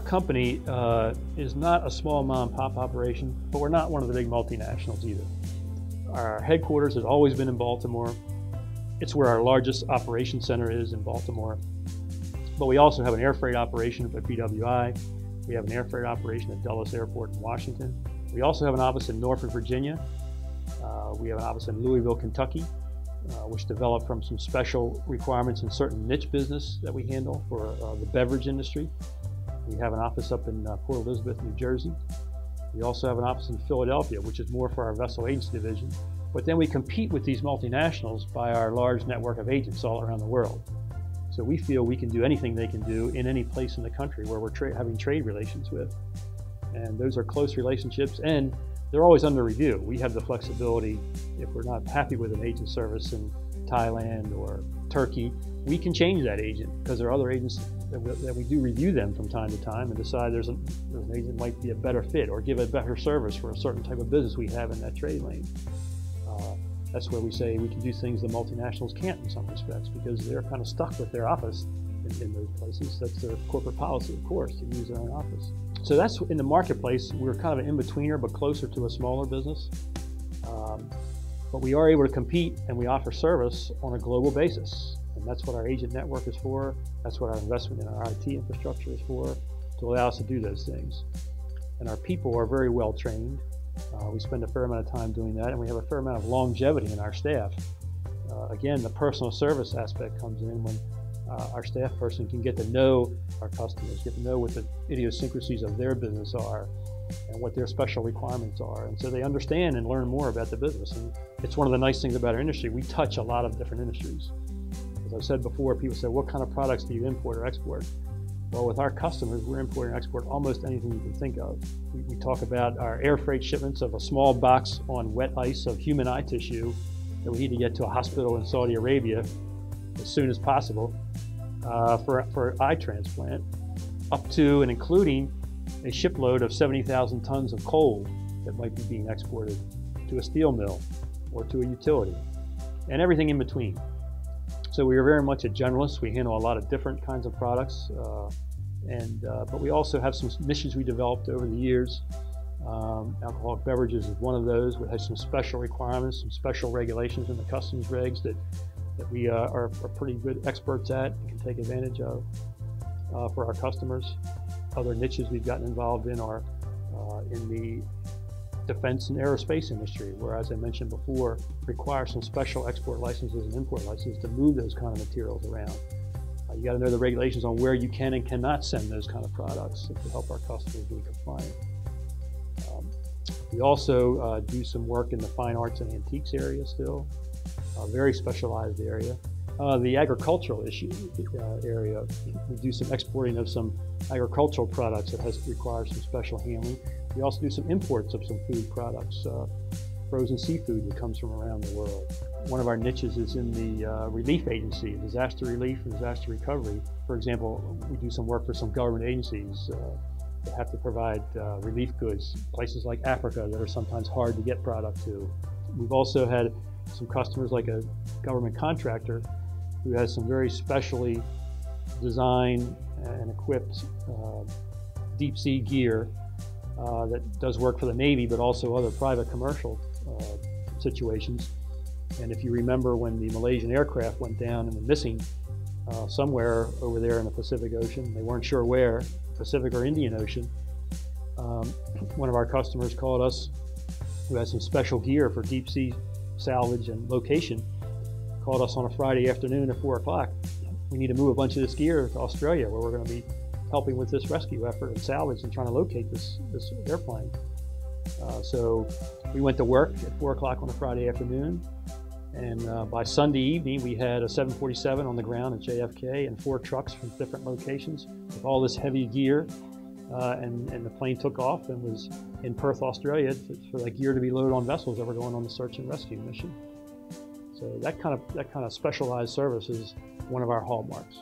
company is not a small mom and pop operation, but we're not one of the big multinationals either. Our headquarters has always been in Baltimore. It's where our largest operation center is, in Baltimore. But we also have an air freight operation at BWI. We have an air freight operation at Dulles Airport in Washington. We also have an office in Norfolk, Virginia. We have an office in Louisville, Kentucky, which developed from some special requirements in certain niche business that we handle for the beverage industry. We have an office up in Port Elizabeth, New Jersey. We also have an office in Philadelphia, which is more for our vessel agency division. But then we compete with these multinationals by our large network of agents all around the world. So we feel we can do anything they can do in any place in the country where we're having trade relations with. And those are close relationships, and they're always under review. We have the flexibility, if we're not happy with an agent service in Thailand or Turkey, we can change that agent, because there are other agents that we do review them from time to time and decide there's an agent might be a better fit or give a better service for a certain type of business we have in that trade lane. That's where we say we can do things the multinationals can't in some respects, because they're kind of stuck with their office in those places. That's their corporate policy, of course, to use their own office. So that's in the marketplace. We're kind of an in-betweener, but closer to a smaller business. But we are able to compete, and we offer service on a global basis. And that's what our agent network is for. That's what our investment in our IT infrastructure is for, to allow us to do those things. And our people are very well trained. We spend a fair amount of time doing that, and we have a fair amount of longevity in our staff. Again, the personal service aspect comes in when our staff person can get to know our customers, get to know what the idiosyncrasies of their business are and what their special requirements are. And so they understand and learn more about the business. And it's one of the nice things about our industry. We touch a lot of different industries. As I said before, people say, what kind of products do you import or export? Well, with our customers, we're importing and export almost anything you can think of. We talk about our air freight shipments of a small box on wet ice of human eye tissue that we need to get to a hospital in Saudi Arabia as soon as possible for eye transplant, up to and including a shipload of 70,000 tons of coal that might be being exported to a steel mill or to a utility, and everything in between. So we are very much a generalist. We handle a lot of different kinds of products, but we also have some niches we developed over the years. Alcoholic beverages is one of those. We have some special requirements, some special regulations in the customs regs that we are pretty good experts at and can take advantage of for our customers. Other niches we've gotten involved in are in the defense and aerospace industry, where, as I mentioned before, require some special export licenses and import licenses to move those kind of materials around. You got to know the regulations on where you can and cannot send those kind of products to help our customers be compliant. We also do some work in the fine arts and antiques area still, a very specialized area. The agricultural area, we do some exporting of some agricultural products that require some special handling. We also do some imports of some food products, frozen seafood that comes from around the world. One of our niches is in the relief agency, disaster relief and disaster recovery. For example, we do some work for some government agencies that have to provide relief goods, places like Africa that are sometimes hard to get product to. We've also had some customers, like a government contractor, who has some very specially designed and equipped deep sea gear that does work for the Navy, but also other private commercial situations. And if you remember when the Malaysian aircraft went down and were missing somewhere over there in the Pacific Ocean, they weren't sure where, Pacific or Indian Ocean, one of our customers called us, who has some special gear for deep sea salvage and location, called us on a Friday afternoon at 4 o'clock. We need to move a bunch of this gear to Australia, where we're going to be helping with this rescue effort and salvage and trying to locate this airplane. So we went to work at 4 o'clock on a Friday afternoon, and by Sunday evening we had a 747 on the ground at JFK and 4 trucks from different locations with all this heavy gear, and the plane took off and was in Perth, Australia, for that gear to be loaded on vessels that were going on the search and rescue mission. So that kind of specialized service is one of our hallmarks.